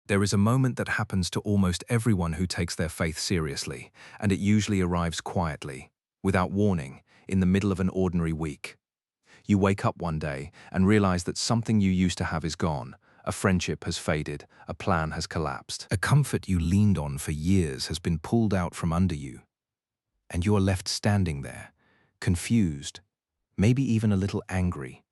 There is a moment that happens to almost everyone who takes their faith seriously, and it usually arrives quietly, without warning, in the middle of an ordinary week. You wake up one day and realize that something you used to have is gone. A friendship has faded, a plan has collapsed. A comfort you leaned on for years has been pulled out from under you, and you are left standing there, confused, maybe even a little angry,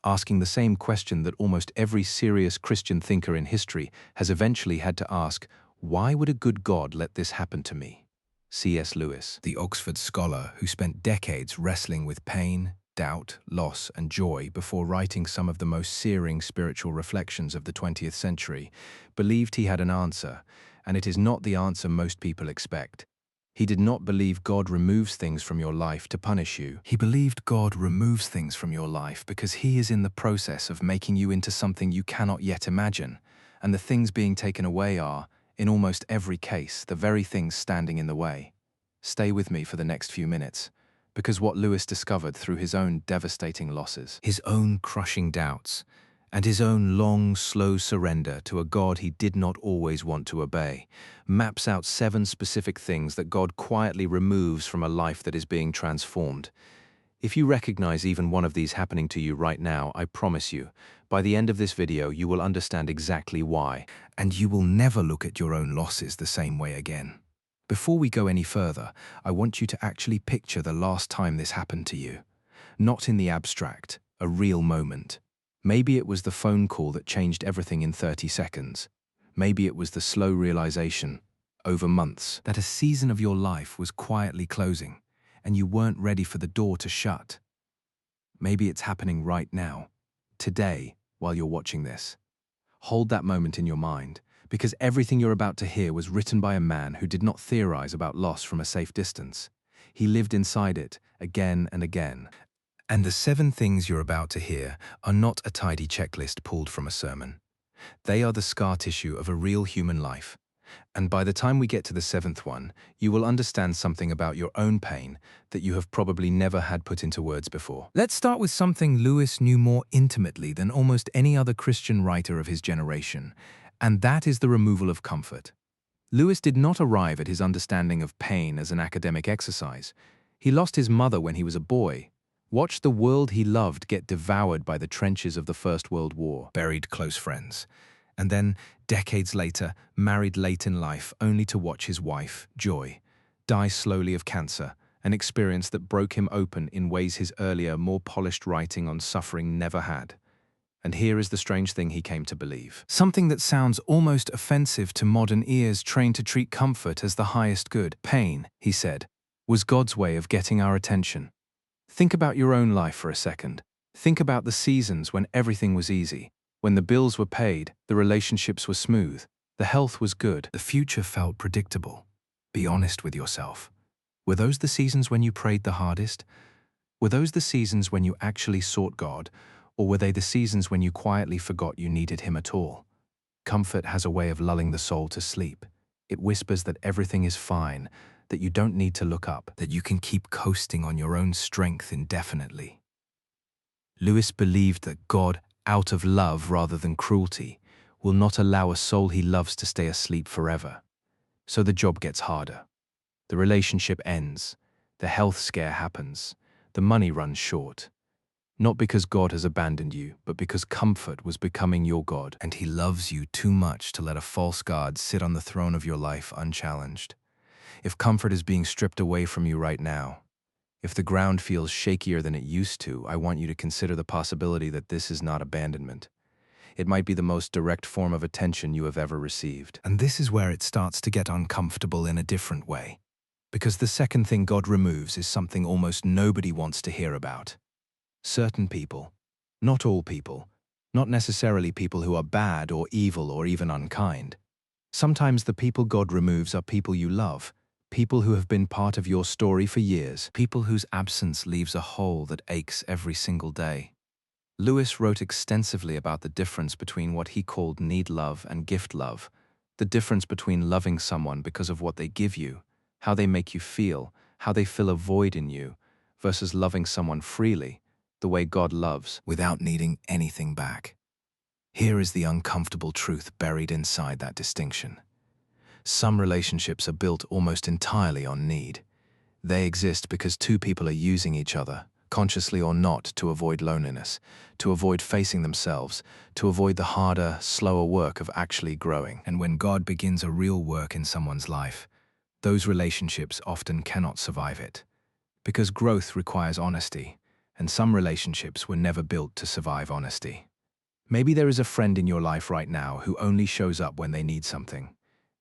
asking the same question that almost every serious Christian thinker in history has eventually had to ask: why would a good God let this happen to me? C.S. Lewis, the Oxford scholar who spent decades wrestling with pain, doubt, loss, and joy before writing some of the most searing spiritual reflections of the 20th century, believed he had an answer, and it is not the answer most people expect. He did not believe God removes things from your life to punish you. He believed God removes things from your life because He is in the process of making you into something you cannot yet imagine, and the things being taken away are, in almost every case, the very things standing in the way. Stay with me for the next few minutes, because what Lewis discovered through his own devastating losses, his own crushing doubts, and his own long, slow surrender to a God he did not always want to obey, maps out 7 specific things that God quietly removes from a life that is being transformed. If you recognize even one of these happening to you right now, I promise you, by the end of this video, you will understand exactly why, and you will never look at your own losses the same way again. Before we go any further, I want you to actually picture the last time this happened to you. Not in the abstract, a real moment. Maybe it was the phone call that changed everything in 30 seconds. Maybe it was the slow realization, over months, that a season of your life was quietly closing, and you weren't ready for the door to shut. Maybe it's happening right now, today, while you're watching this. Hold that moment in your mind, because everything you're about to hear was written by a man who did not theorize about loss from a safe distance. He lived inside it, again and again. And the 7 things you're about to hear are not a tidy checklist pulled from a sermon. They are the scar tissue of a real human life. And by the time we get to the 7th one, you will understand something about your own pain that you have probably never had put into words before. Let's start with something Lewis knew more intimately than almost any other Christian writer of his generation, and that is the removal of comfort. Lewis did not arrive at his understanding of pain as an academic exercise. He lost his mother when he was a boy, watched the world he loved get devoured by the trenches of the First World War, buried close friends, and then, decades later, married late in life only to watch his wife, Joy, die slowly of cancer, an experience that broke him open in ways his earlier, more polished writing on suffering never had. And here is the strange thing he came to believe. Something that sounds almost offensive to modern ears trained to treat comfort as the highest good. Pain, he said, was God's way of getting our attention. Think about your own life for a second. Think about the seasons when everything was easy, when the bills were paid, the relationships were smooth, the health was good, the future felt predictable. Be honest with yourself. Were those the seasons when you prayed the hardest? Were those the seasons when you actually sought God, or were they the seasons when you quietly forgot you needed Him at all? Comfort has a way of lulling the soul to sleep. It whispers that everything is fine, that you don't need to look up, that you can keep coasting on your own strength indefinitely. Lewis believed that God, out of love rather than cruelty, will not allow a soul he loves to stay asleep forever. So the job gets harder. The relationship ends. The health scare happens. The money runs short. Not because God has abandoned you, but because comfort was becoming your God, and He loves you too much to let a false God sit on the throne of your life unchallenged. If comfort is being stripped away from you right now, if the ground feels shakier than it used to, I want you to consider the possibility that this is not abandonment. It might be the most direct form of attention you have ever received. And this is where it starts to get uncomfortable in a different way. Because the second thing God removes is something almost nobody wants to hear about. Certain people, not all people, not necessarily people who are bad or evil or even unkind. Sometimes the people God removes are people you love, people who have been part of your story for years, people whose absence leaves a hole that aches every single day. Lewis wrote extensively about the difference between what he called need love and gift love, the difference between loving someone because of what they give you, how they make you feel, how they fill a void in you, versus loving someone freely, the way God loves, without needing anything back. Here is the uncomfortable truth buried inside that distinction. Some relationships are built almost entirely on need. They exist because two people are using each other, consciously or not, to avoid loneliness, to avoid facing themselves, to avoid the harder, slower work of actually growing. And when God begins a real work in someone's life, those relationships often cannot survive it. Because growth requires honesty, and some relationships were never built to survive honesty. Maybe there is a friend in your life right now who only shows up when they need something.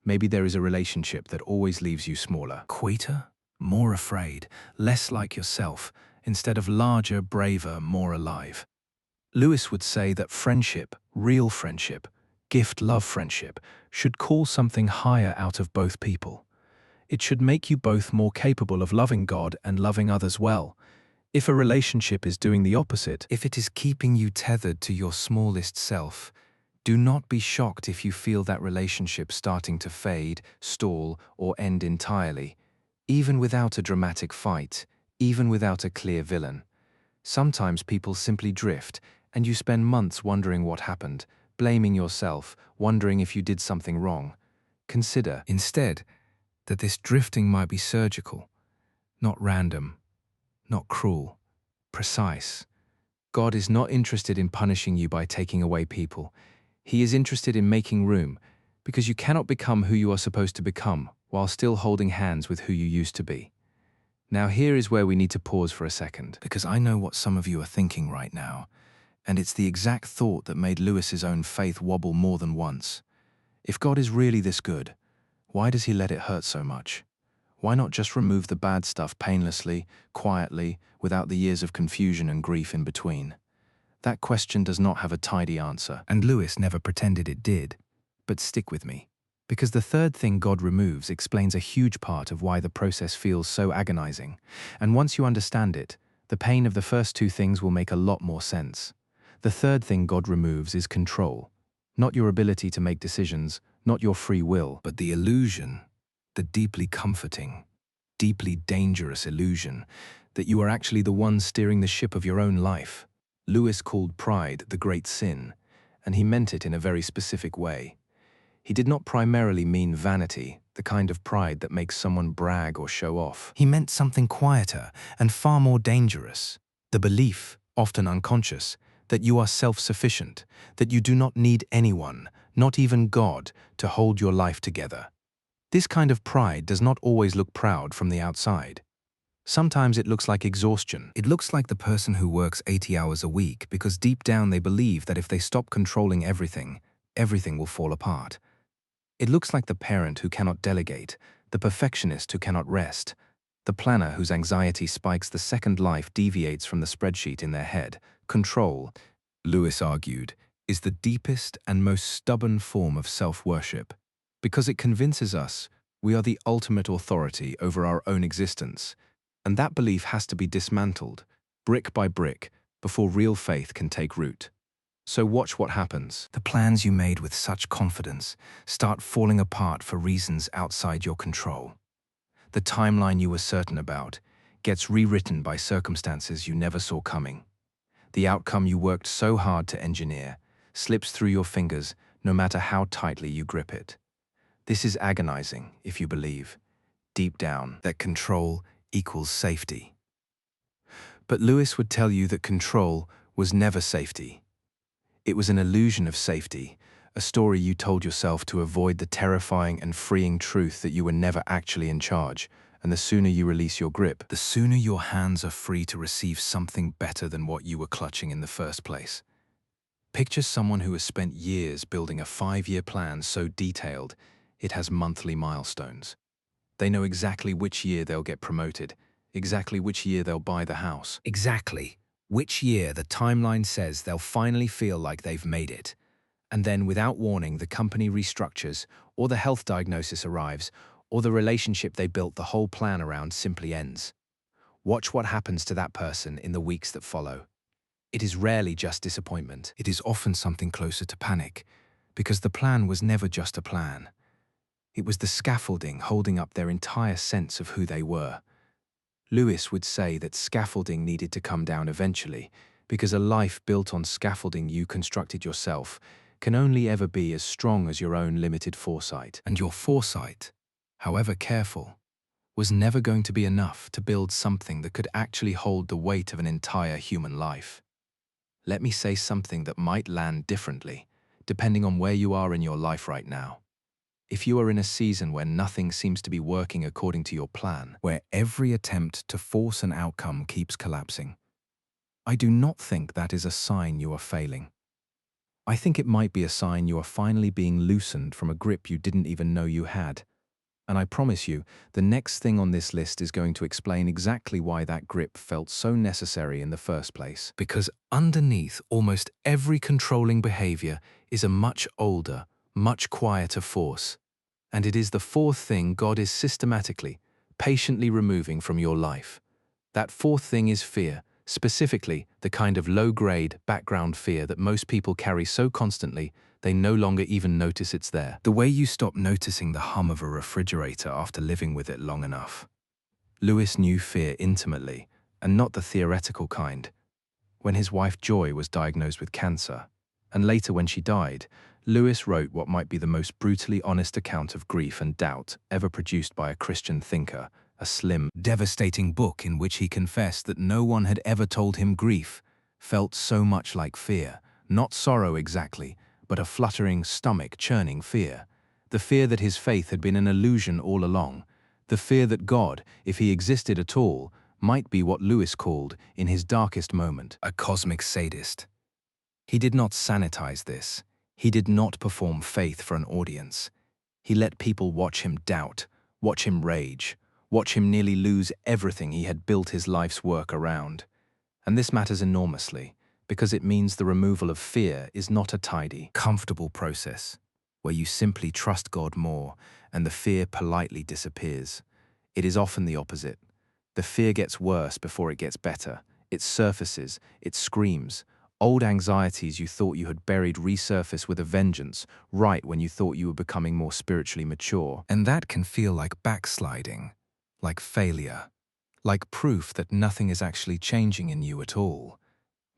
Maybe there is a relationship that always leaves you smaller, quieter, more afraid, less like yourself, instead of larger, braver, more alive. Lewis would say that friendship, real friendship, gift-love friendship, should call something higher out of both people. It should make you both more capable of loving God and loving others well. If a relationship is doing the opposite, if it is keeping you tethered to your smallest self, do not be shocked if you feel that relationship starting to fade, stall, or end entirely, even without a dramatic fight, even without a clear villain. Sometimes people simply drift, and you spend months wondering what happened, blaming yourself, wondering if you did something wrong. Consider, instead, that this drifting might be surgical, not random, not cruel, precise. God is not interested in punishing you by taking away people. He is interested in making room, because you cannot become who you are supposed to become while still holding hands with who you used to be. Now here is where we need to pause for a second, because I know what some of you are thinking right now, and it's the exact thought that made Lewis's own faith wobble more than once. If God is really this good, why does he let it hurt so much? Why not just remove the bad stuff painlessly, quietly, without the years of confusion and grief in between? That question does not have a tidy answer, and Lewis never pretended it did. But stick with me, because the third thing God removes explains a huge part of why the process feels so agonizing. And once you understand it, the pain of the first two things will make a lot more sense. The third thing God removes is control. Not your ability to make decisions, not your free will, but the illusion, the deeply comforting, deeply dangerous illusion that you are actually the one steering the ship of your own life. Lewis called pride the great sin, and he meant it in a very specific way. He did not primarily mean vanity, the kind of pride that makes someone brag or show off. He meant something quieter and far more dangerous. The belief, often unconscious, that you are self-sufficient, that you do not need anyone, not even God, to hold your life together. This kind of pride does not always look proud from the outside. Sometimes it looks like exhaustion. It looks like the person who works 80 hours a week because deep down they believe that if they stop controlling everything, everything will fall apart. It looks like the parent who cannot delegate, the perfectionist who cannot rest, the planner whose anxiety spikes the second life deviates from the spreadsheet in their head. Control, Lewis argued, is the deepest and most stubborn form of self-worship, because it convinces us we are the ultimate authority over our own existence, and that belief has to be dismantled, brick by brick, before real faith can take root. So watch what happens. The plans you made with such confidence start falling apart for reasons outside your control. The timeline you were certain about gets rewritten by circumstances you never saw coming. The outcome you worked so hard to engineer slips through your fingers no matter how tightly you grip it. This is agonizing if you believe, deep down, that control equals safety. But Lewis would tell you that control was never safety. It was an illusion of safety, a story you told yourself to avoid the terrifying and freeing truth that you were never actually in charge, and the sooner you release your grip, the sooner your hands are free to receive something better than what you were clutching in the first place. Picture someone who has spent years building a 5-year plan so detailed it has monthly milestones. They know exactly which year they'll get promoted, exactly which year they'll buy the house, exactly which year the timeline says they'll finally feel like they've made it. And then, without warning, the company restructures, or the health diagnosis arrives, or the relationship they built the whole plan around simply ends. Watch what happens to that person in the weeks that follow. It is rarely just disappointment. It is often something closer to panic, because the plan was never just a plan. It was the scaffolding holding up their entire sense of who they were. Lewis would say that scaffolding needed to come down eventually, because a life built on scaffolding you constructed yourself can only ever be as strong as your own limited foresight. And your foresight, however careful, was never going to be enough to build something that could actually hold the weight of an entire human life. Let me say something that might land differently, depending on where you are in your life right now. If you are in a season where nothing seems to be working according to your plan, where every attempt to force an outcome keeps collapsing, I do not think that is a sign you are failing. I think it might be a sign you are finally being loosened from a grip you didn't even know you had. And I promise you, the next thing on this list is going to explain exactly why that grip felt so necessary in the first place. Because underneath almost every controlling behavior is a much older, much quieter force. And it is the fourth thing God is systematically, patiently removing from your life. That fourth thing is fear, specifically the kind of low-grade, background fear that most people carry so constantly they no longer even notice it's there. The way you stop noticing the hum of a refrigerator after living with it long enough. Lewis knew fear intimately, and not the theoretical kind. When his wife Joy was diagnosed with cancer, and later when she died, Lewis wrote what might be the most brutally honest account of grief and doubt ever produced by a Christian thinker, a slim, devastating book in which he confessed that no one had ever told him grief felt so much like fear, not sorrow exactly, but a fluttering, stomach-churning fear. The fear that his faith had been an illusion all along. The fear that God, if he existed at all, might be what Lewis called, in his darkest moment, a cosmic sadist. He did not sanitize this. He did not perform faith for an audience. He let people watch him doubt, watch him rage, watch him nearly lose everything he had built his life's work around. And this matters enormously, because it means the removal of fear is not a tidy, comfortable process, where you simply trust God more and the fear politely disappears. It is often the opposite. The fear gets worse before it gets better. It surfaces, it screams. Old anxieties you thought you had buried resurface with a vengeance, right when you thought you were becoming more spiritually mature. And that can feel like backsliding, like failure, like proof that nothing is actually changing in you at all.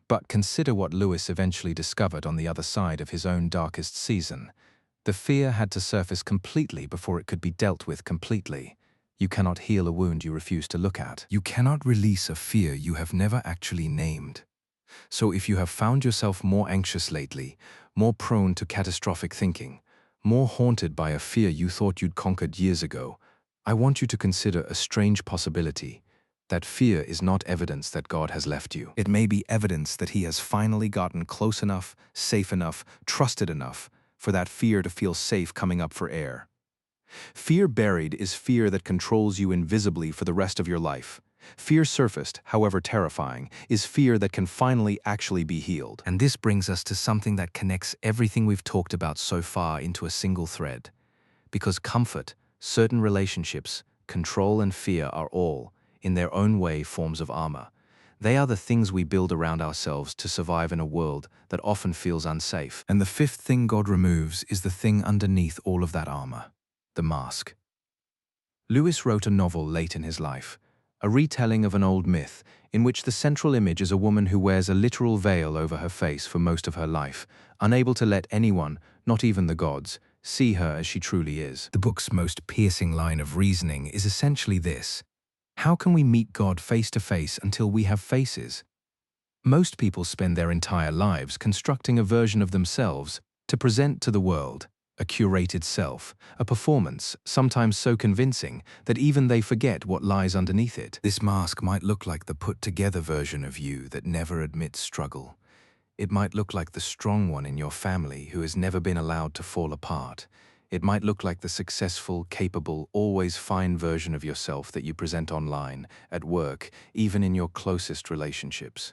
But consider what Lewis eventually discovered on the other side of his own darkest season. The fear had to surface completely before it could be dealt with completely. You cannot heal a wound you refuse to look at. You cannot release a fear you have never actually named. So if you have found yourself more anxious lately, more prone to catastrophic thinking, more haunted by a fear you thought you'd conquered years ago, I want you to consider a strange possibility. That fear is not evidence that God has left you. It may be evidence that he has finally gotten close enough, safe enough, trusted enough for that fear to feel safe coming up for air. Fear buried is fear that controls you invisibly for the rest of your life. Fear surfaced, however terrifying, is fear that can finally actually be healed. And this brings us to something that connects everything we've talked about so far into a single thread. Because comfort, certain relationships, control and fear are all, in their own way, forms of armor. They are the things we build around ourselves to survive in a world that often feels unsafe. And the fifth thing God removes is the thing underneath all of that armor, the mask. Lewis wrote a novel late in his life, a retelling of an old myth in which the central image is a woman who wears a literal veil over her face for most of her life, unable to let anyone, not even the gods, see her as she truly is. The book's most piercing line of reasoning is essentially this: how can we meet God face to face until we have faces? Most people spend their entire lives constructing a version of themselves to present to the world, a curated self, a performance, sometimes so convincing that even they forget what lies underneath it. This mask might look like the put-together version of you that never admits struggle. It might look like the strong one in your family who has never been allowed to fall apart. It might look like the successful, capable, always fine version of yourself that you present online, at work, even in your closest relationships.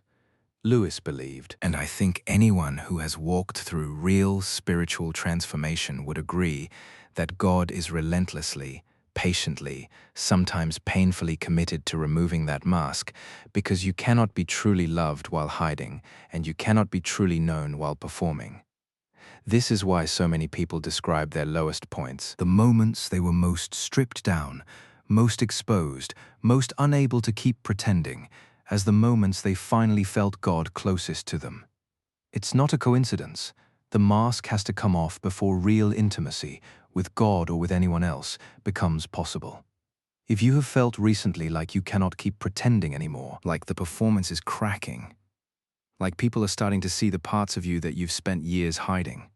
Lewis believed, and I think anyone who has walked through real spiritual transformation would agree, that God is relentlessly, patiently, sometimes painfully committed to removing that mask, because you cannot be truly loved while hiding, and you cannot be truly known while performing. This is why so many people describe their lowest points, the moments they were most stripped down, most exposed, most unable to keep pretending, as the moments they finally felt God closest to them. It's not a coincidence. The mask has to come off before real intimacy, with God or with anyone else, becomes possible. If you have felt recently like you cannot keep pretending anymore, like the performance is cracking, like people are starting to see the parts of you that you've spent years hiding,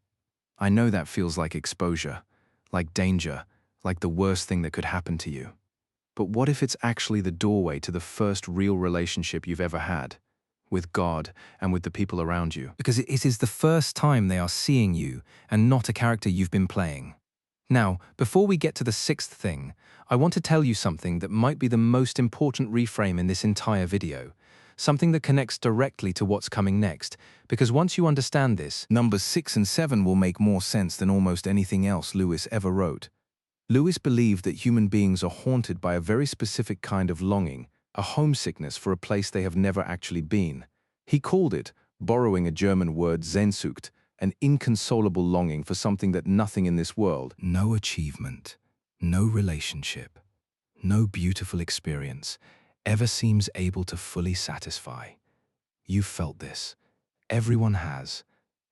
I know that feels like exposure, like danger, like the worst thing that could happen to you. But what if it's actually the doorway to the first real relationship you've ever had, with God and with the people around you? Because it is the first time they are seeing you and not a character you've been playing. Now, before we get to the sixth thing, I want to tell you something that might be the most important reframe in this entire video, something that connects directly to what's coming next, because once you understand this, numbers 6 and 7 will make more sense than almost anything else Lewis ever wrote. Lewis believed that human beings are haunted by a very specific kind of longing, a homesickness for a place they have never actually been. He called it, borrowing a German word Sehnsucht, an inconsolable longing for something that nothing in this world, no achievement, no relationship, no beautiful experience, ever seems able to fully satisfy. You've felt this. Everyone has.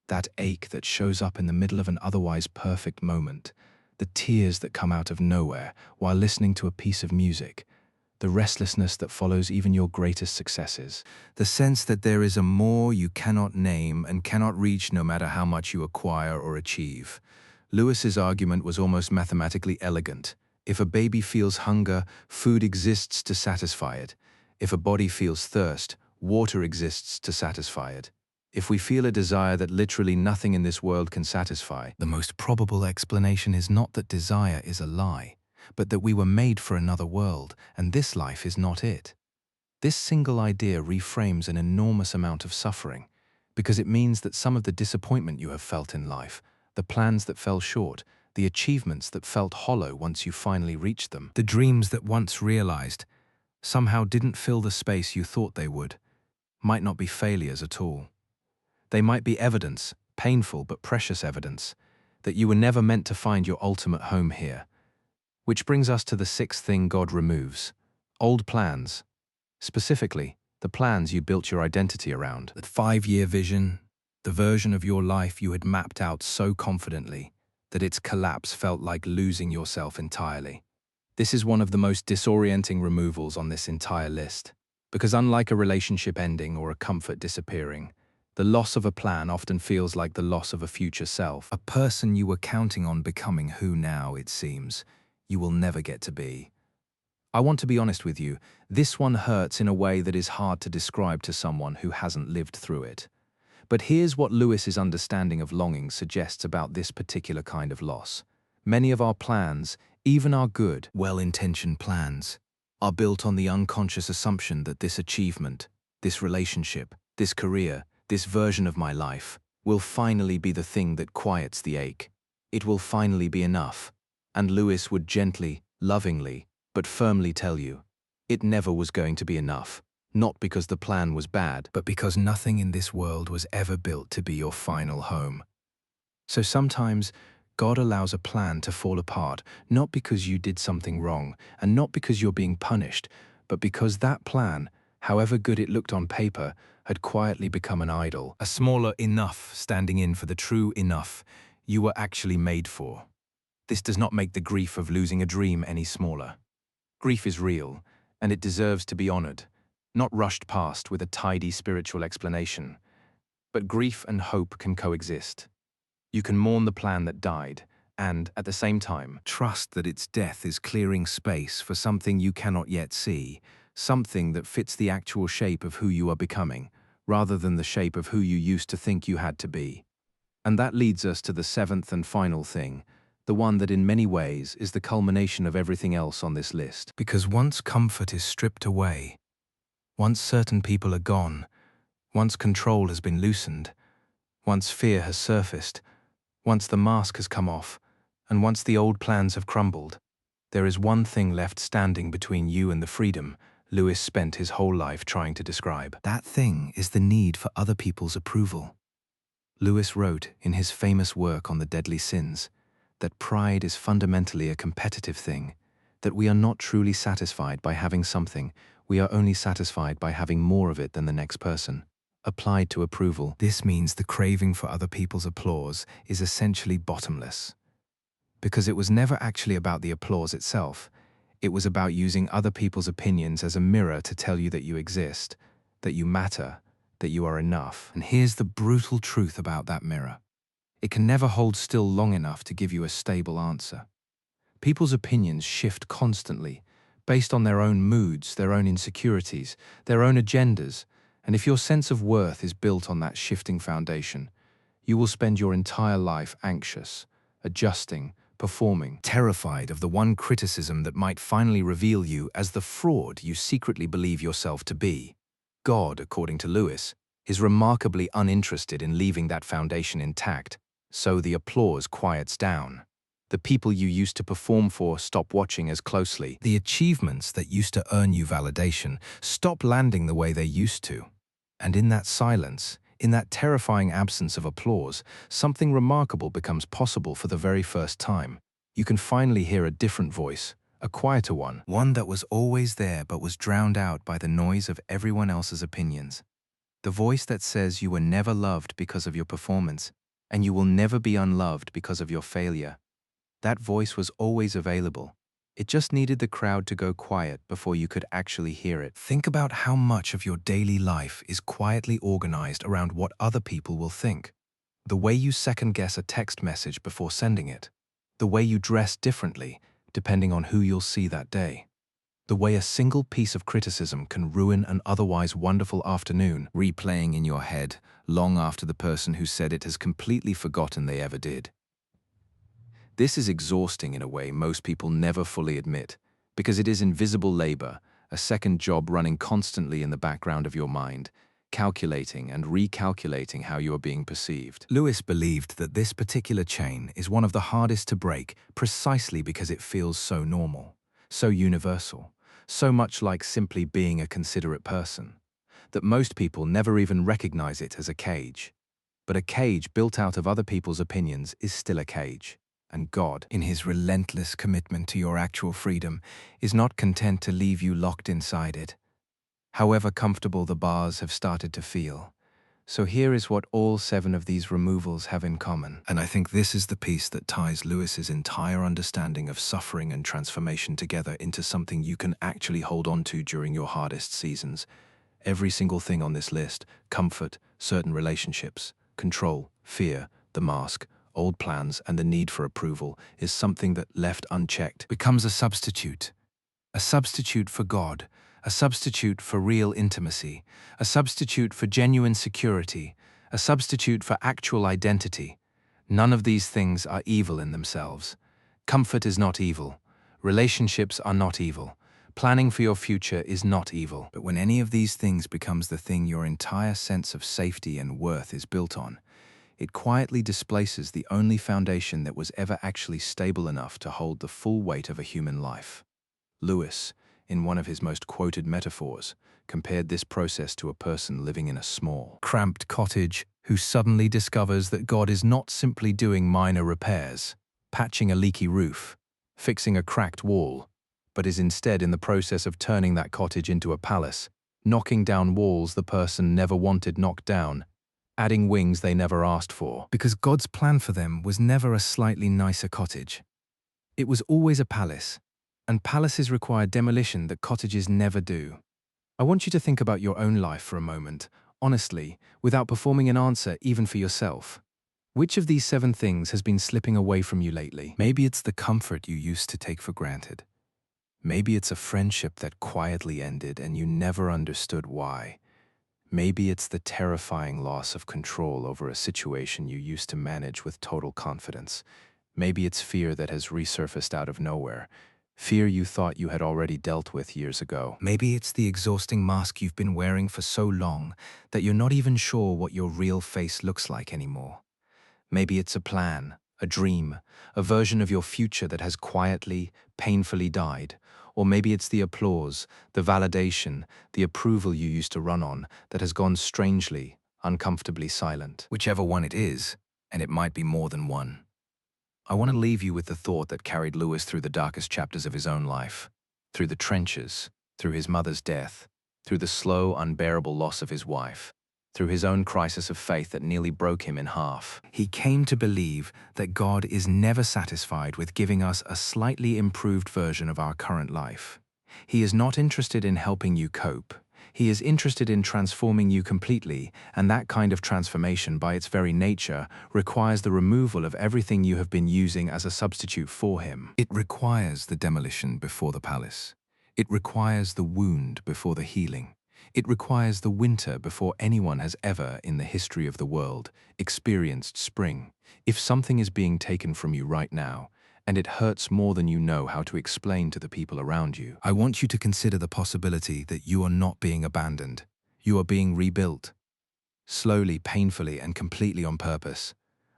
That ache that shows up in the middle of an otherwise perfect moment, the tears that come out of nowhere while listening to a piece of music, the restlessness that follows even your greatest successes, the sense that there is a more you cannot name and cannot reach no matter how much you acquire or achieve. Lewis's argument was almost mathematically elegant. If a baby feels hunger, food exists to satisfy it. If a body feels thirst, water exists to satisfy it. If we feel a desire that literally nothing in this world can satisfy, the most probable explanation is not that desire is a lie, but that we were made for another world, and this life is not it. This single idea reframes an enormous amount of suffering, because it means that some of the disappointment you have felt in life, the plans that fell short, the achievements that felt hollow once you finally reached them, the dreams that once realized somehow didn't fill the space you thought they would, might not be failures at all. They might be evidence, painful but precious evidence, that you were never meant to find your ultimate home here. Which brings us to the sixth thing God removes: old plans. Specifically, the plans you built your identity around. That 5-year vision, the version of your life you had mapped out so confidently that its collapse felt like losing yourself entirely. This is one of the most disorienting removals on this entire list, because unlike a relationship ending or a comfort disappearing, the loss of a plan often feels like the loss of a future self, a person you were counting on becoming who now, it seems, you will never get to be. I want to be honest with you, this one hurts in a way that is hard to describe to someone who hasn't lived through it. But here's what Lewis's understanding of longing suggests about this particular kind of loss. Many of our plans, even our good, well-intentioned plans, are built on the unconscious assumption that this achievement, this relationship, this career, this version of my life, will finally be the thing that quiets the ache. It will finally be enough. And Lewis would gently, lovingly, but firmly tell you, it never was going to be enough. Not because the plan was bad, but because nothing in this world was ever built to be your final home. So sometimes, God allows a plan to fall apart, not because you did something wrong, and not because you're being punished, but because that plan, however good it looked on paper, had quietly become an idol, a smaller enough standing in for the true enough you were actually made for. This does not make the grief of losing a dream any smaller. Grief is real, and it deserves to be honored, not rushed past with a tidy spiritual explanation. But grief and hope can coexist. You can mourn the plan that died, and, at the same time, trust that its death is clearing space for something you cannot yet see, something that fits the actual shape of who you are becoming, rather than the shape of who you used to think you had to be. And that leads us to the seventh and final thing, the one that in many ways is the culmination of everything else on this list. Because once comfort is stripped away, once certain people are gone, once control has been loosened, once fear has surfaced, once the mask has come off, and once the old plans have crumbled, there is one thing left standing between you and the freedom Lewis spent his whole life trying to describe. That thing is the need for other people's approval. Lewis wrote in his famous work on the deadly sins that pride is fundamentally a competitive thing, that we are not truly satisfied by having something, we are only satisfied by having more of it than the next person. applied to approval. This means the craving for other people's applause is essentially bottomless. Because it was never actually about the applause itself. It was about using other people's opinions as a mirror to tell you that you exist, that you matter, that you are enough. And here's the brutal truth about that mirror. It can never hold still long enough to give you a stable answer. People's opinions shift constantly, based on their own moods, their own insecurities, their own agendas, and if your sense of worth is built on that shifting foundation, you will spend your entire life anxious, adjusting, performing, terrified of the one criticism that might finally reveal you as the fraud you secretly believe yourself to be. God, according to Lewis, is remarkably uninterested in leaving that foundation intact, so the applause quiets down. The people you used to perform for stop watching as closely. The achievements that used to earn you validation stop landing the way they used to. And in that silence, in that terrifying absence of applause, something remarkable becomes possible for the very first time. You can finally hear a different voice, a quieter one that was always there but was drowned out by the noise of everyone else's opinions. The voice that says you were never loved because of your performance, and you will never be unloved because of your failure. That voice was always available. It just needed the crowd to go quiet before you could actually hear it. Think about how much of your daily life is quietly organized around what other people will think. The way you second-guess a text message before sending it. The way you dress differently, depending on who you'll see that day. The way a single piece of criticism can ruin an otherwise wonderful afternoon, replaying in your head long after the person who said it has completely forgotten they ever did. This is exhausting in a way most people never fully admit, because it is invisible labor, a second job running constantly in the background of your mind, calculating and recalculating how you are being perceived. Lewis believed that this particular chain is one of the hardest to break precisely because it feels so normal, so universal, so much like simply being a considerate person, that most people never even recognize it as a cage. But a cage built out of other people's opinions is still a cage. And God, in his relentless commitment to your actual freedom, is not content to leave you locked inside it, however comfortable the bars have started to feel. So here is what all 7 of these removals have in common. And I think this is the piece that ties Lewis's entire understanding of suffering and transformation together into something you can actually hold on to during your hardest seasons. Every single thing on this list, comfort, certain relationships, control, fear, the mask, old plans, and the need for approval, is something that, left unchecked, becomes a substitute for God, a substitute for real intimacy, a substitute for genuine security, a substitute for actual identity. None of these things are evil in themselves. Comfort is not evil. Relationships are not evil. Planning for your future is not evil. But when any of these things becomes the thing your entire sense of safety and worth is built on, it quietly displaces the only foundation that was ever actually stable enough to hold the full weight of a human life. Lewis, in one of his most quoted metaphors, compared this process to a person living in a small, cramped cottage who suddenly discovers that God is not simply doing minor repairs, patching a leaky roof, fixing a cracked wall, but is instead in the process of turning that cottage into a palace, knocking down walls the person never wanted knocked down, adding wings they never asked for, because God's plan for them was never a slightly nicer cottage. It was always a palace, and palaces require demolition that cottages never do. I want you to think about your own life for a moment, honestly, without performing an answer even for yourself. Which of these 7 things has been slipping away from you lately? Maybe it's the comfort you used to take for granted. Maybe it's a friendship that quietly ended and you never understood why. Maybe it's the terrifying loss of control over a situation you used to manage with total confidence. Maybe it's fear that has resurfaced out of nowhere, fear you thought you had already dealt with years ago. Maybe it's the exhausting mask you've been wearing for so long that you're not even sure what your real face looks like anymore. Maybe it's a plan, a dream, a version of your future that has quietly, painfully died. Or maybe it's the applause, the validation, the approval you used to run on that has gone strangely, uncomfortably silent. Whichever one it is, and it might be more than one, I want to leave you with the thought that carried Lewis through the darkest chapters of his own life, through the trenches, through his mother's death, through the slow, unbearable loss of his wife, through his own crisis of faith that nearly broke him in half. He came to believe that God is never satisfied with giving us a slightly improved version of our current life. He is not interested in helping you cope. He is interested in transforming you completely, and that kind of transformation, by its very nature, requires the removal of everything you have been using as a substitute for him. It requires the demolition before the palace. It requires the wound before the healing. It requires the winter before anyone has ever, in the history of the world, experienced spring. If something is being taken from you right now, and it hurts more than you know how to explain to the people around you, I want you to consider the possibility that you are not being abandoned. You are being rebuilt. Slowly, painfully, and completely on purpose,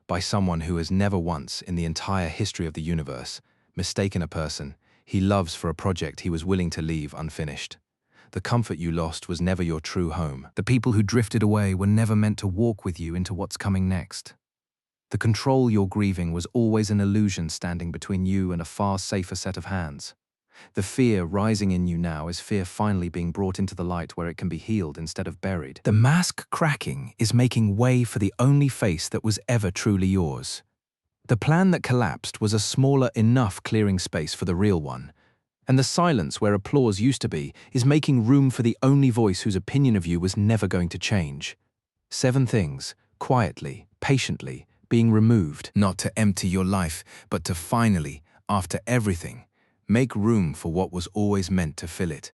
by someone who has never once, in the entire history of the universe, mistaken a person he loves for a project he was willing to leave unfinished. The comfort you lost was never your true home. The people who drifted away were never meant to walk with you into what's coming next. The control you're grieving was always an illusion standing between you and a far safer set of hands. The fear rising in you now is fear finally being brought into the light where it can be healed instead of buried. The mask cracking is making way for the only face that was ever truly yours. The plan that collapsed was a smaller enough clearing space for the real one. And the silence where applause used to be is making room for the only voice whose opinion of you was never going to change. 7 things, quietly, patiently, being removed, not to empty your life, but to finally, after everything, make room for what was always meant to fill it.